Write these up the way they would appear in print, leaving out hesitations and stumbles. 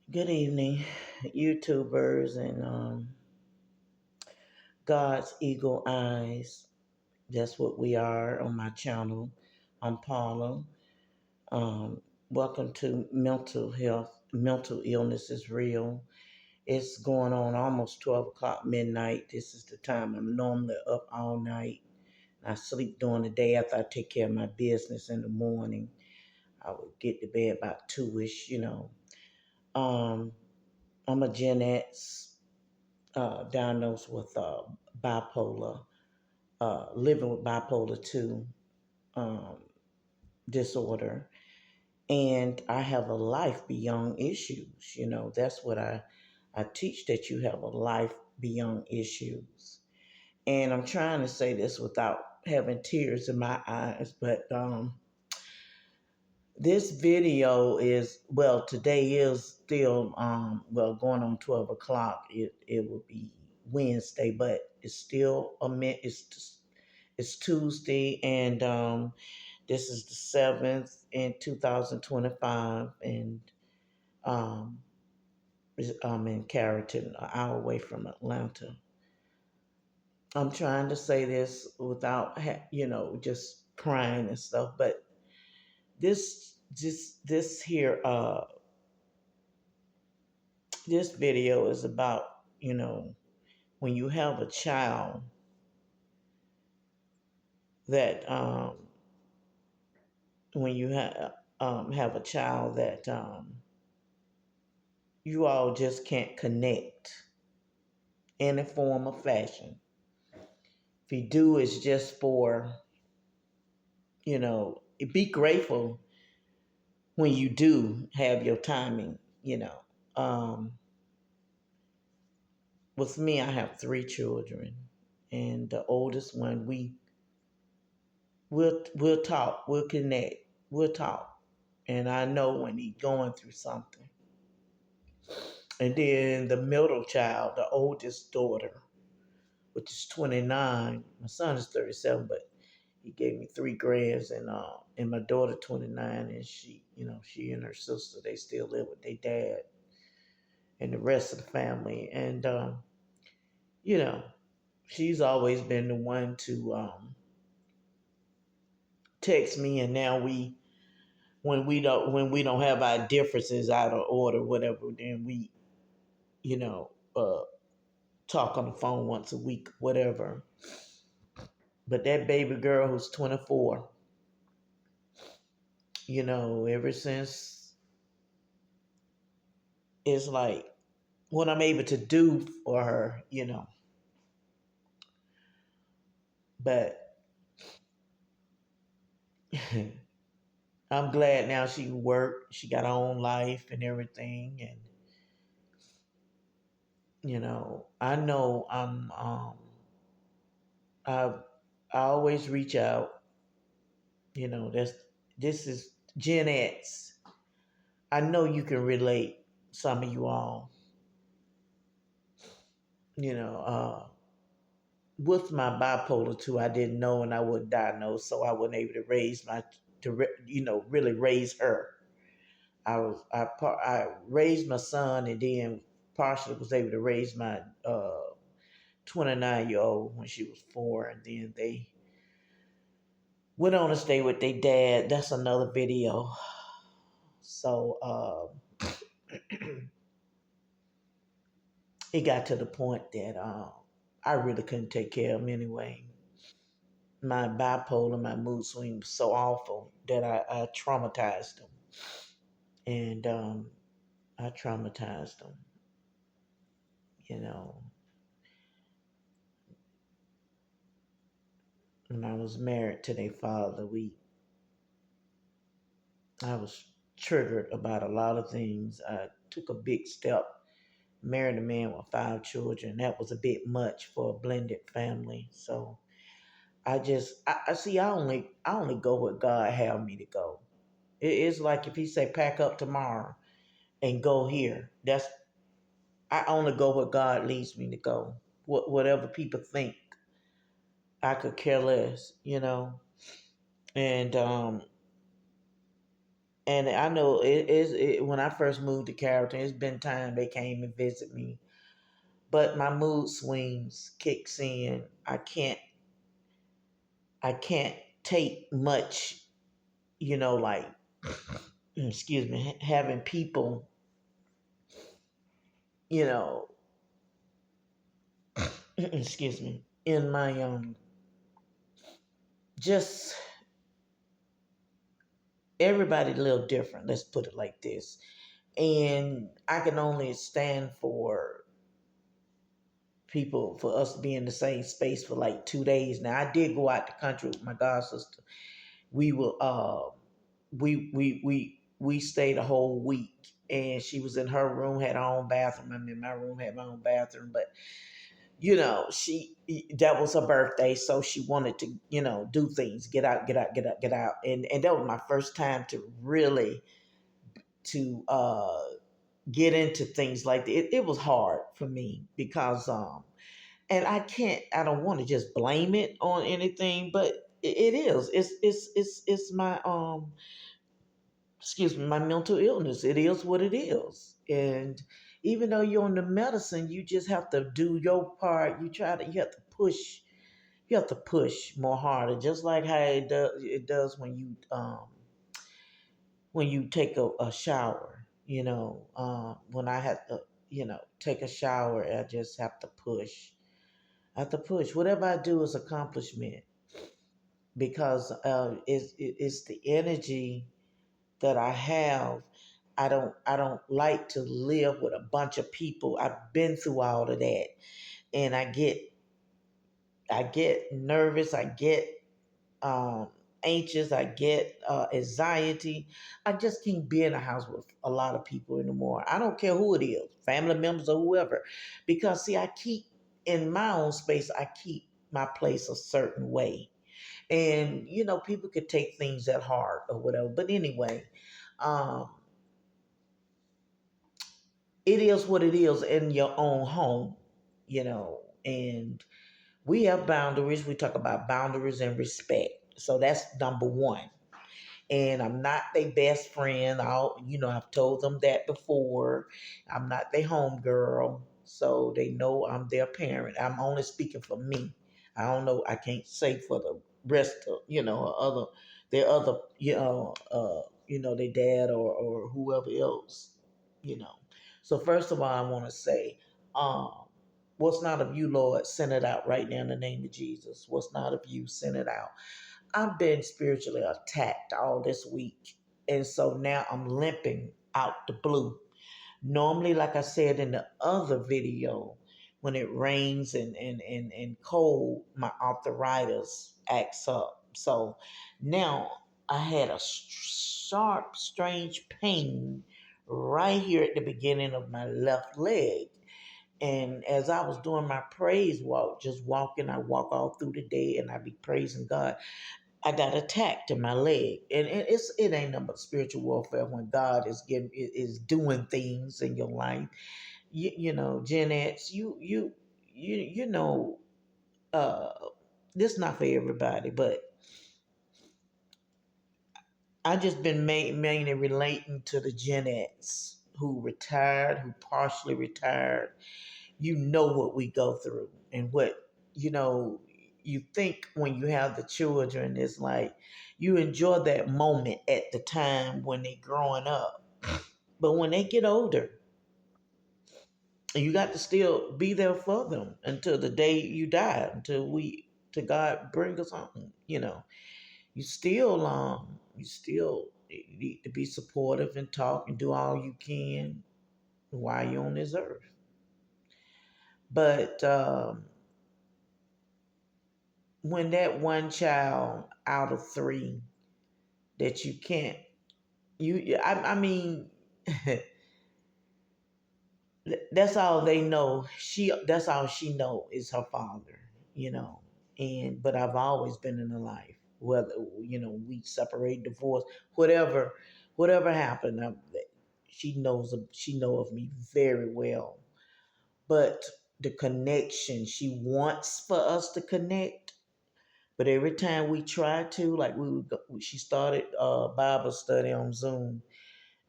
Good evening, YouTubers and God's Eagle Eyes. That's what we are on my channel. I'm Paula. Um, Welcome to Mental Health. Mental illness is real. It's going on almost 12 o'clock midnight. This is the time I'm normally up all night. I sleep during the day after I take care of my business in the morning. I would get to bed about 2ish. Um, I'm a Gen X, diagnosed with bipolar, living with bipolar 2 um, disorder. And I have a life beyond issues. That's what I teach, that you have a life beyond issues. And I'm trying to say this without having tears in my eyes, but this video is, well, today is still, going on 12 o'clock. It will be Wednesday, but it's still it's Tuesday, and this is the 7th in 2025, and um, I'm in Carrollton, an hour away from Atlanta. I'm trying to say this without, just crying and stuff, but this here, this video is about, when you have a child that, when you have a child that you all just can't connect in a form or fashion. If you do, it's just for, be grateful when you do have your timing. Um, with me, I have three children, and the oldest one, we'll talk, we'll connect, we'll talk, and I know when he's going through something. And then the middle child, the oldest daughter, which is 29. My son is 37, but he gave me three grands, and my daughter 29, and she and her sister, they still live with their dad and the rest of the family. And you know, she's always been the one to text me, and now when we don't have our differences out of order, whatever, then we, you know, uh talk on the phone once a week, whatever. But that baby girl who's 24, ever since, it's like what I'm able to do for her. But I'm glad now she can work. She got her own life and everything. And, I know I, I always reach out. This is Gen X. I know you can relate, some of you all. You know, with my bipolar 2, I didn't know, and I wasn't diagnosed, so I wasn't able to really raise her. I raised my son, and then partially was able to raise my 29-year-old when she was 4, and then they went on to stay with their dad. That's another video. So it got to the point that I really couldn't take care of him anyway. My bipolar, my mood swing was so awful that I traumatized him. And I traumatized him, you know. When I was married to their father, I was triggered about a lot of things. I took a big step, married a man with 5 children. That was a bit much for a blended family. So I see. I only go where God have me to go. It's like if He say pack up tomorrow and go here. I only go where God leads me to go. Whatever people think, I could care less. And And I know it is when I first moved to Carrollton, it's been time they came and visit me. But my mood swings kicks in. I can't take much, like excuse me, having people, you know, excuse me, in my just everybody a little different. Let's put it like this. And I can only stand for people for us to be in the same space for like 2 days. Now I did go out the country with my god sister. We were we stayed a whole week, and she was in her room, had her own bathroom. I'm in my room, had my own bathroom. But she that was her birthday, so she wanted to do things, get out, get out, get out, get out. And that was my first time to really to get into things like that. It was hard for me because and I don't want to just blame it on anything, but it is. It's my excuse me, my mental illness. It is what it is. And even though you're on the medicine, you just have to do your part. You have to push. You have to push more harder, just like how it does when you take a shower. When I had to, take a shower, I just have to push. I have to push. Whatever I do is accomplishment because it's the energy that I have. I don't like to live with a bunch of people. I've been through all of that, and I get nervous. I get um, anxious. I get anxiety. I just can't be in a house with a lot of people anymore. I don't care who it is, family members or whoever, because see, I keep in my own space. I keep my place a certain way, and people could take things at heart or whatever. But anyway, um, it is what it is in your own home, and we have boundaries. We talk about boundaries and respect. So that's number one. And I'm not their best friend. I've told them that before. I'm not their home girl, so they know I'm their parent. I'm only speaking for me. I don't know. I can't say for the rest of their other their dad or whoever else. You know. So first of all, I want to say, um, what's not of you, Lord, send it out right now in the name of Jesus. What's not of you, send it out. I've been spiritually attacked all this week. And so now I'm limping out the blue. Normally, like I said in the other video, when it rains and cold, my arthritis acts up. So now I had a sharp, strange pain right here at the beginning of my left leg. And as I was doing my praise walk, just walking, I walk all through the day and I be praising God. I got attacked in my leg, and it ain't nothing but spiritual warfare when God is doing things in your life. Gen X, you know, uh, this not for everybody, but I just been mainly relating to the Gen X who retired, who partially retired. What we go through and what you know you think when you have the children is like you enjoy that moment at the time when they growing up, but when they get older you got to still be there for them until the day you die, until we to God bring us home. You still need to be supportive and talk and do all you can while you're on this earth. But when that one child out of three that you can't I mean that's all they know. That's all she know is her father, you know. And but I've always been in her life, whether we separate, divorce, whatever, whatever happened. She know of me very well. But the connection she wants for us to connect, But every time we tried to, like we would go, she started Bible study on Zoom.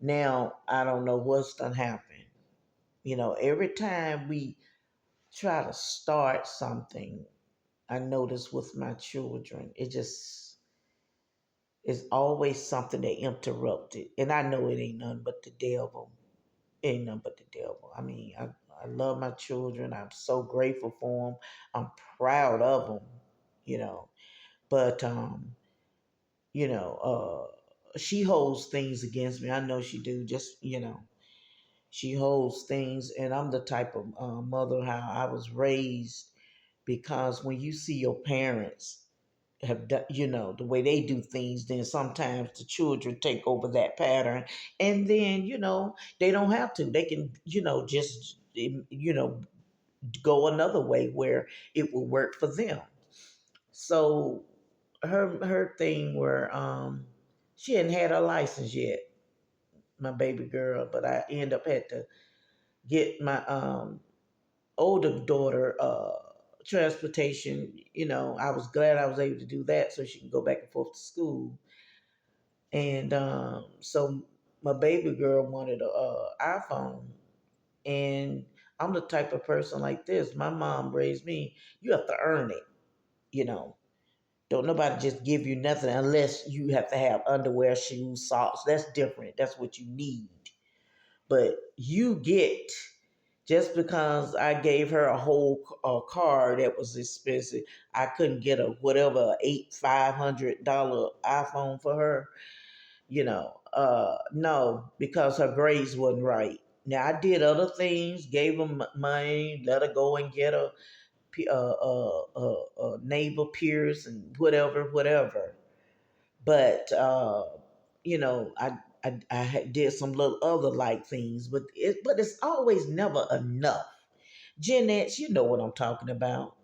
Now I don't know what's done happened. Every time we try to start something, I notice with my children, it just is always something that interrupted. And I know it ain't nothing but the devil. Ain't nothing but the devil. I mean, I love my children. I'm so grateful for them. I'm proud of them, you know. But she holds things against me. I know she do. Just she holds things, and I'm the type of mother how I was raised. Because when you see your parents have done, the way they do things, then sometimes the children take over that pattern, and then they don't have to. They can just go another way where it will work for them. So her thing where she hadn't had her license yet, my baby girl, but I end up had to get my older daughter transportation. I was glad I was able to do that so she can go back and forth to school. And so my baby girl wanted a iPhone, and I'm the type of person like this. My mom raised me. You have to earn it. You know, don't nobody just give you nothing unless you have to have underwear, shoes, socks. That's different. That's what you need. But you get just because I gave her a whole car that was expensive, I couldn't get a whatever $500 iPhone for her. No, because her grades wasn't right. Now I did other things, gave them money, let her go and get a naval pierce and whatever. But I did some little other like things, but it's always never enough. Jeanette, you know what I'm talking about.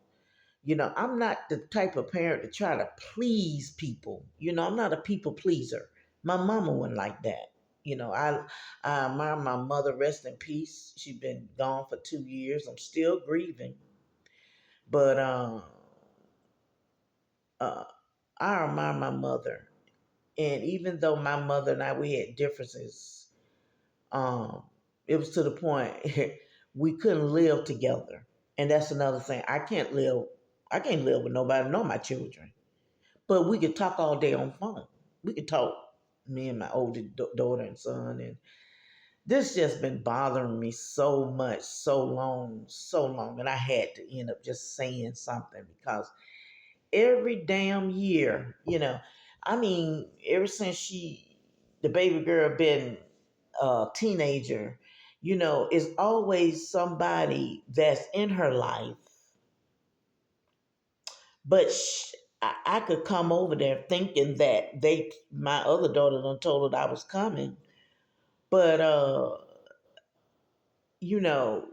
I'm not the type of parent to try to please people. I'm not a people pleaser. My mama wasn't like that. I admire my mother, rest in peace. She's been gone for 2 years. I'm still grieving. But uh, I admire my mother. And even though my mother and I, we had differences, um, it was to the point we couldn't live together. And that's another thing. I can't live with nobody, nor my children. But we could talk all day on phone. We could talk, me and my older daughter and son, and this just been bothering me so much, so long, and I had to end up just saying something because every damn year, I mean, ever since the baby girl, been a teenager, is always somebody that's in her life, but I could come over there thinking that my other daughter done told her that I was coming, but you know,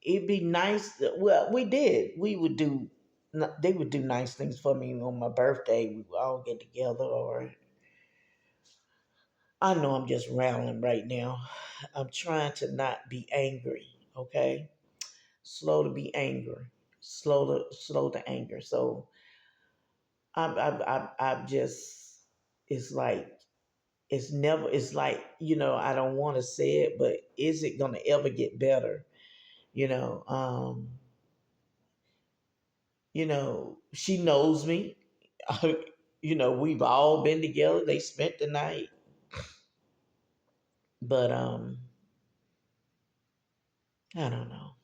it'd be nice. Well, we did. They would do nice things for me on my birthday. We would all get together, or I know I'm just rambling right now. I'm trying to not be angry. Okay, slow to be angry, slow to anger. So I'm just. It's like it's never. It's like I don't want to say it, but is it gonna ever get better? You know. She knows me. We've all been together. They spent the night, but I don't know.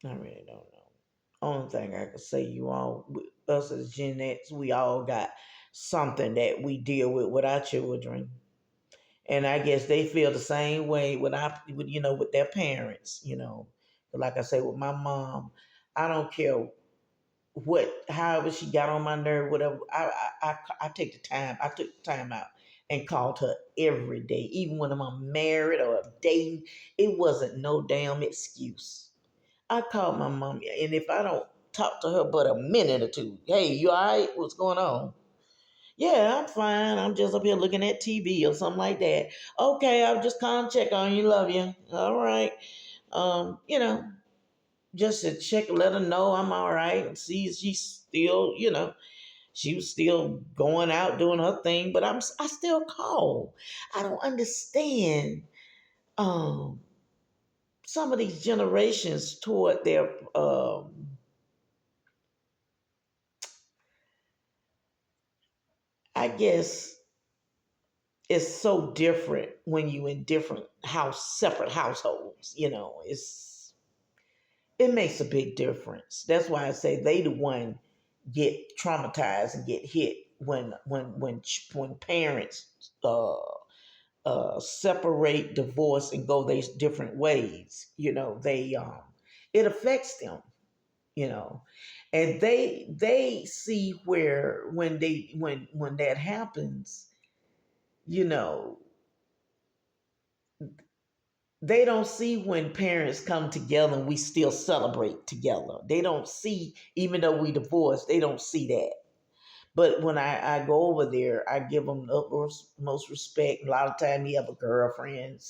I really don't know. Only thing I can say, you all, us as Gen X, we all got something that we deal with our children, and I guess they feel the same way with their parents. But like I say, with my mom, I don't care however she got on my nerve, whatever. I take the time. I took the time out and called her every day, even when I'm married or dating. It wasn't no damn excuse. I called my mom, and if I don't talk to her but a minute or two, hey, you all right? What's going on? Yeah, I'm fine. I'm just up here looking at TV or something like that. Okay, I'll just come check on you. Love you. All right. Um, you know, just to check, let her know I'm all right, and see if she's still. She was still going out doing her thing, but I still call. I don't understand um, some of these generations toward their I guess it's so different when you in different separate households. It makes a big difference. That's why I say they the one get traumatized and get hit when parents uh, separate, divorce, and go their different ways. They it affects them. You know, and they see where when that happens, you know, they don't see when parents come together and we still celebrate together. They don't see, even though we divorced, they don't see that. But when I go over there, I give them the utmost respect. A lot of time, he have a girlfriend,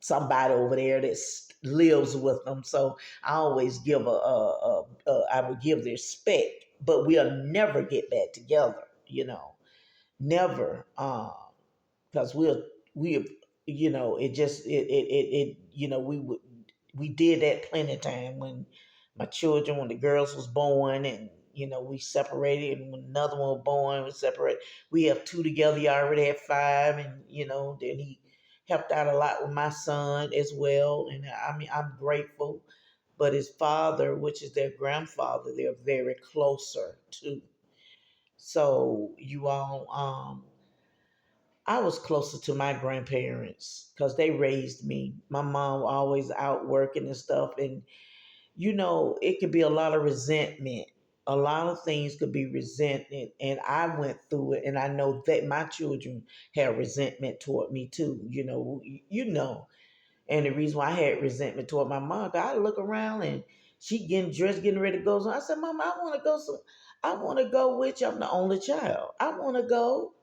somebody over there that lives with them. So I always give I would give the respect, but we'll never get back together. Never. Because we it just it we did that plenty of time when when the girls was born, and we separated, and when another one was born we separated. We have two together. He already had five, and then he helped out a lot with my son as well, and I mean, I'm grateful. But his father, which is their grandfather, they're very closer to. So you all I was closer to my grandparents because they raised me. My mom always out working and stuff. And, it could be a lot of resentment. A lot of things could be resentment. And I went through it. And I know that my children had resentment toward me too. And the reason why I had resentment toward my mom, 'cause I look around and she getting dressed, getting ready to go. So I said, Mama, I want to go. I want to go with you. I'm the only child. I want to go.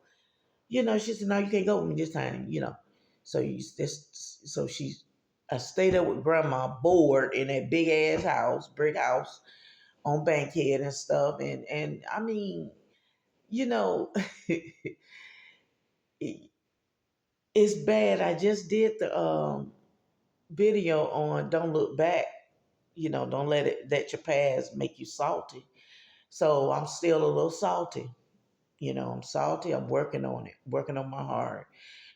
She said, "No, you can't go with me this time." So I stayed up with grandma, bored in that big ass house, brick house on Bankhead and stuff, and I mean, you know, it- it's bad. I just did the video on "Don't Look Back." Don't let your past make you salty. So I'm still a little salty. I'm salty. I'm working on it, working on my heart.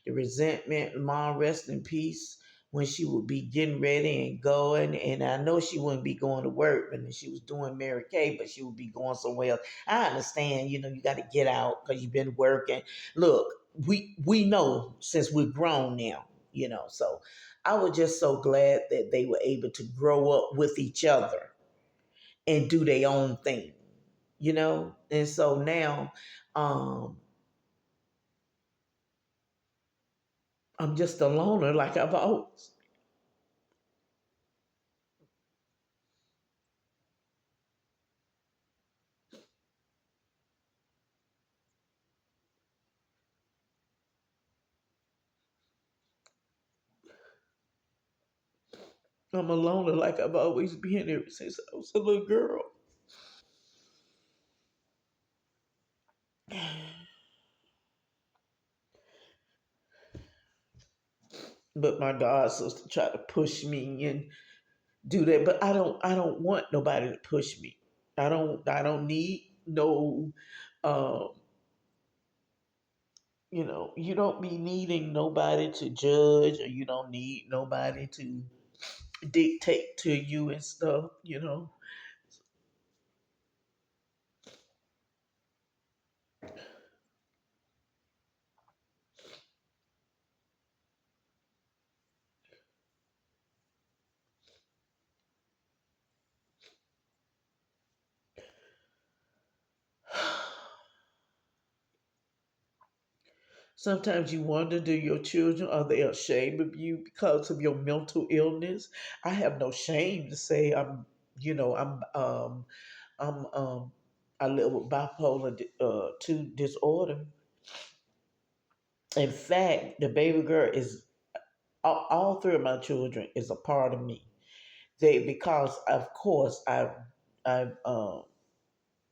The resentment, mom rest in peace, when she would be getting ready and going. And I know she wouldn't be going to work when she was doing Mary Kay, but she would be going somewhere else. I understand, you got to get out because you've been working. Look, we know since we're grown now, so I was just so glad that they were able to grow up with each other and do their own thing. And so now um I'm just a loner like I've always. I'm a loner like I've always been ever since I was a little girl. But my God sister tried to push me and do that. But I don't want nobody to push me. I don't need no um you don't be needing nobody to judge, or you don't need nobody to dictate to you and stuff. Sometimes you wonder, do your children, are they ashamed of you because of your mental illness? I have no shame to say I'm I live with bipolar 2 disorder. In fact, the baby girl is all three of my children is a part of me. They, because of course I've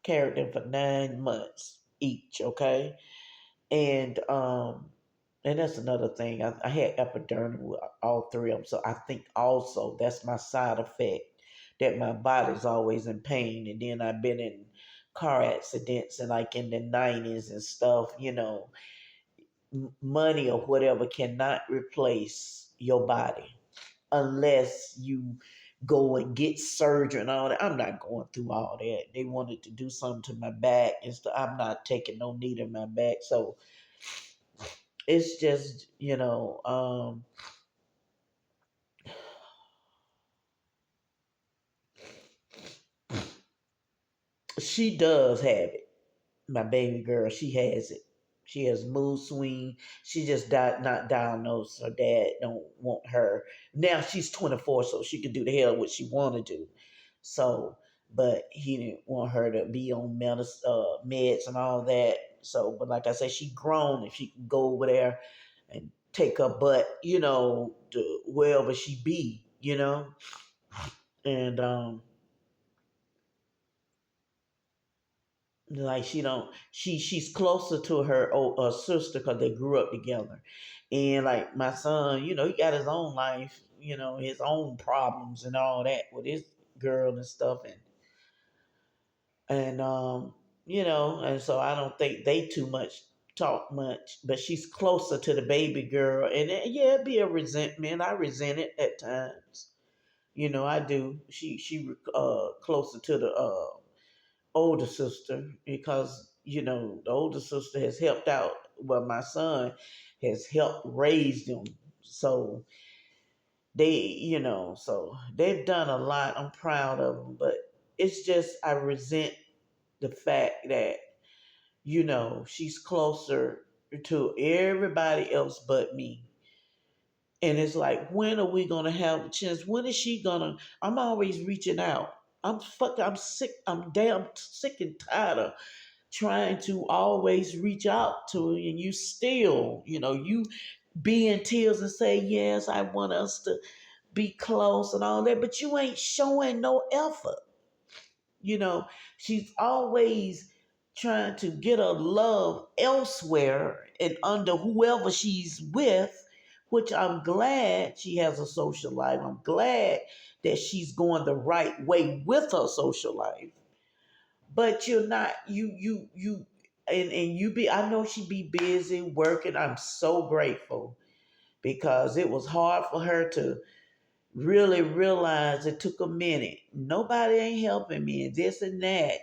Carried them for 9 months each, okay? And that's another thing. I had epidermal with all three of them, so I think also that's my side effect, that my body's always in pain. And then I've been in car accidents and like in the 90s and stuff. Money or whatever cannot replace your body unless you go and get surgery and all that. I'm not going through all that. They wanted to do something to my back and stuff. I'm not taking no knee to my back. So it's just, she does have it. My baby girl, she has it. She has mood swing. She just not diagnosed. Her dad don't want her. Now she's 24, so she can do the hell what she want to do. So, but he didn't want her to be on meds and all that. So, but like I said, she grown and she can go over there and take her butt, to wherever she be. And like she's closer to her sister because they grew up together. And like my son, he got his own life, his own problems and all that with his girl and stuff. And so I don't think they too much talk much, but she's closer to the baby girl. And yeah, it'd be a resentment. I resent it at times. I do. She closer to the older sister because the older sister has helped out. Well, my son has helped raise them, so so they've done a lot. I'm proud of them, but it's just I resent the fact that she's closer to everybody else but me. And it's like, when are we gonna have a chance? When is she gonna? I'm always reaching out. I'm sick. I'm damn sick and tired of trying to always reach out to you, and you still, you be in tears and say, yes, I want us to be close and all that, but you ain't showing no effort. You know, she's always trying to get her love elsewhere and under whoever she's with, which I'm glad she has a social life. I'm glad that she's going the right way with her social life. But you're not and you be I know she be busy working. I'm so grateful because it was hard for her to really realize. It took a minute. Nobody ain't helping me and this and that,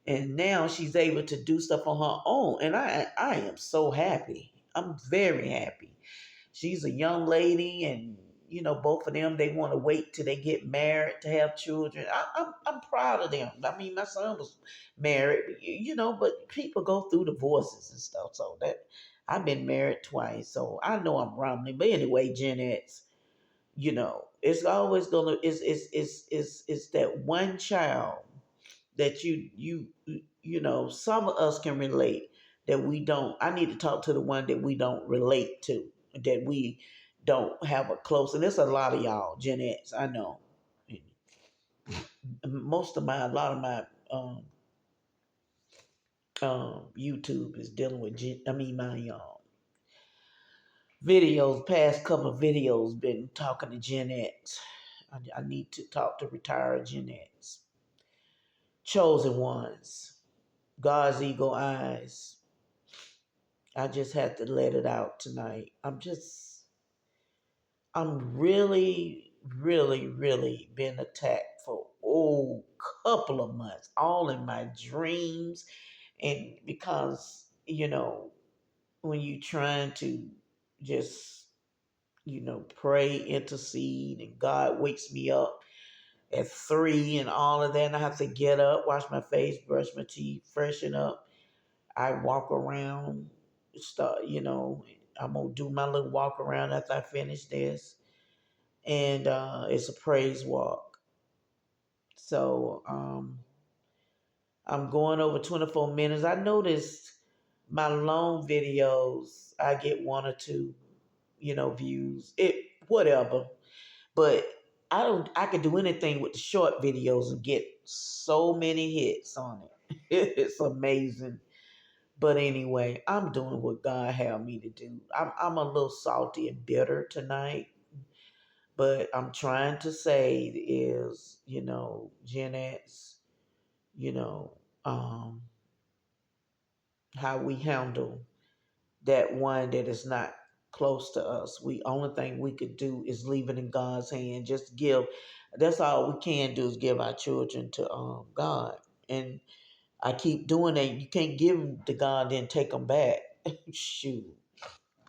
and now she's able to do stuff on her own, and I am so happy. I'm very happy. She's a young lady, and both of them, they want to wait till they get married to have children. I'm proud of them. I mean, my son was married, but people go through divorces and stuff. So that I've been married twice, so I know I'm rambling. But anyway, Gen X, it's always gonna it's that one child that some of us can relate, that we don't. I need to talk to the one that we don't relate to, that we don't have a close. And there's a lot of y'all Gen X, I know. A lot of my YouTube is dealing with my videos, past couple of videos, been talking to Gen X. I need to talk to retired Gen X, chosen ones, God's eagle eyes. I just had to let it out tonight. I'm really, really, really been attacked for couple of months, all in my dreams. And because, when you trying to just, pray, intercede, and God wakes me up at 3 and all of that, and I have to get up, wash my face, brush my teeth, freshen up. I walk around, I'm gonna do my little walk around after I finish this, and it's a praise walk. So I'm going over 24 minutes. I noticed my long videos, I get one or two, views. It whatever, but I could do anything with the short videos and get so many hits on it. It's amazing. But anyway, I'm doing what God had me to do. I'm a little salty and bitter tonight, but I'm trying to say is, Gen X, you know, um, how we handle that one that is not close to us. We only thing we could do is leave it in God's hand. Just give. That's all we can do is give our children to God. And I keep doing that. You can't give them to God then take them back. Shoot.